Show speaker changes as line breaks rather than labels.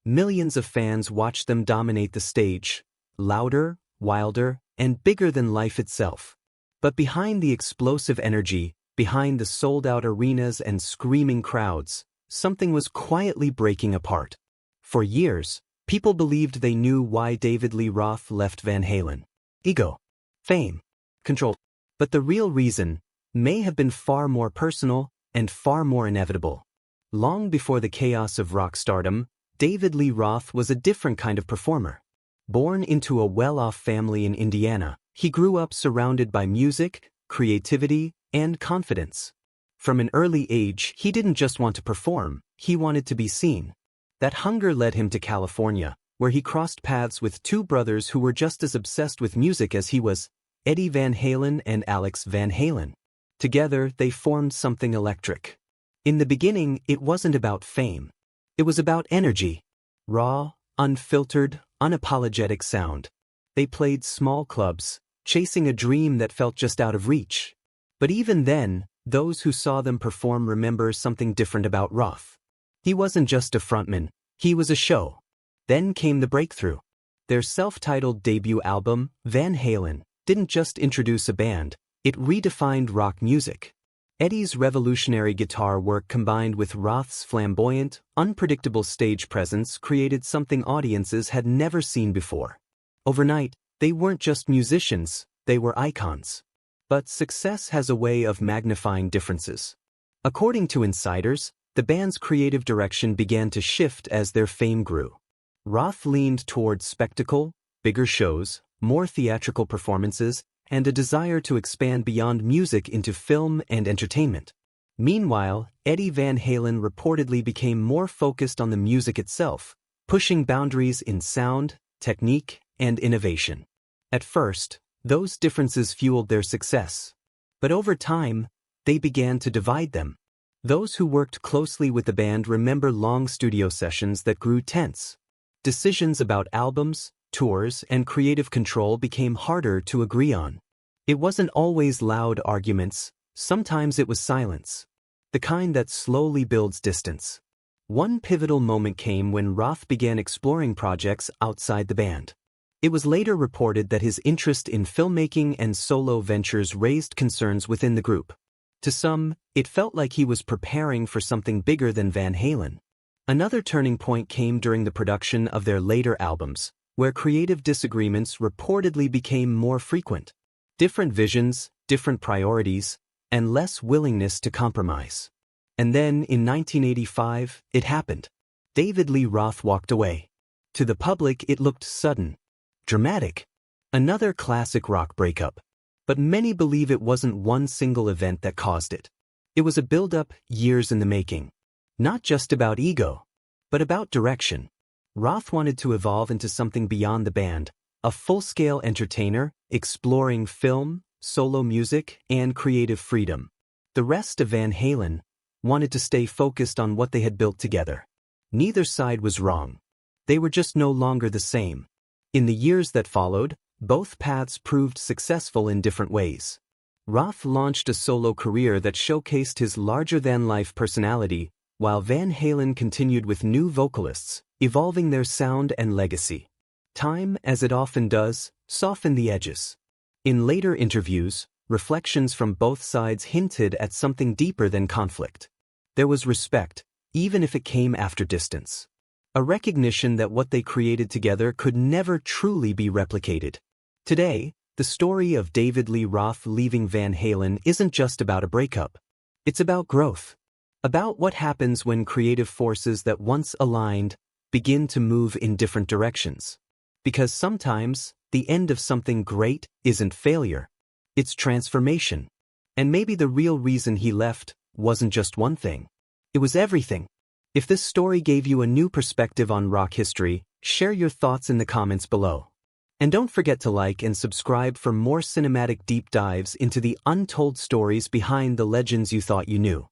Millions of fans watched them dominate the stage, louder, wilder, and bigger than life itself. But behind the explosive energy, behind the sold-out arenas and screaming crowds, something was quietly breaking apart. For years, people believed they knew why David Lee Roth left Van Halen. Ego, fame, control. But the real reason may have been far more personal and far more inevitable. Long before the chaos of rock stardom, David Lee Roth was a different kind of performer. Born into a well-off family in Indiana, he grew up surrounded by music, creativity, and confidence. From an early age, he didn't just want to perform, he wanted to be seen. That hunger led him to California, where he crossed paths with two brothers who were just as obsessed with music as he was, Eddie Van Halen and Alex Van Halen. Together, they formed something electric. In the beginning, it wasn't about fame. It was about energy. Raw, unfiltered, unapologetic sound. They played small clubs, chasing a dream that felt just out of reach. But even then, those who saw them perform remember something different about Roth. He wasn't just a frontman, he was a show. Then came the breakthrough. Their self-titled debut album, Van Halen, didn't just introduce a band, it redefined rock music. Eddie's revolutionary guitar work combined with Roth's flamboyant, unpredictable stage presence created something audiences had never seen before. Overnight, they weren't just musicians, they were icons. But success has a way of magnifying differences. According to insiders, the band's creative direction began to shift as their fame grew. Roth leaned toward spectacle, bigger shows, more theatrical performances, and a desire to expand beyond music into film and entertainment. Meanwhile, Eddie Van Halen reportedly became more focused on the music itself, pushing boundaries in sound, technique, and innovation. At first, those differences fueled their success. But over time, they began to divide them. Those who worked closely with the band remember long studio sessions that grew tense. Decisions about albums, tours, and creative control became harder to agree on. It wasn't always loud arguments, sometimes it was silence. The kind that slowly builds distance. One pivotal moment came when Roth began exploring projects outside the band. It was later reported that his interest in filmmaking and solo ventures raised concerns within the group. To some, it felt like he was preparing for something bigger than Van Halen. Another turning point came during the production of their later albums, where creative disagreements reportedly became more frequent. Different visions, different priorities, and less willingness to compromise. And then, in 1985, it happened. David Lee Roth walked away. To the public, it looked sudden, dramatic. Another classic rock breakup. But many believe it wasn't one single event that caused it. It was a build-up, years in the making. Not just about ego, but about direction. Roth wanted to evolve into something beyond the band, a full-scale entertainer, exploring film, solo music, and creative freedom. The rest of Van Halen wanted to stay focused on what they had built together. Neither side was wrong. They were just no longer the same. In the years that followed, both paths proved successful in different ways. Roth launched a solo career that showcased his larger-than-life personality, while Van Halen continued with new vocalists, evolving their sound and legacy. Time, as it often does, softened the edges. In later interviews, reflections from both sides hinted at something deeper than conflict. There was respect, even if it came after distance. A recognition that what they created together could never truly be replicated. Today, the story of David Lee Roth leaving Van Halen isn't just about a breakup. It's about growth. About what happens when creative forces that once aligned begin to move in different directions. Because sometimes, the end of something great isn't failure. It's transformation. And maybe the real reason he left wasn't just one thing. It was everything. If this story gave you a new perspective on rock history, share your thoughts in the comments below. And don't forget to like and subscribe for more cinematic deep dives into the untold stories behind the legends you thought you knew.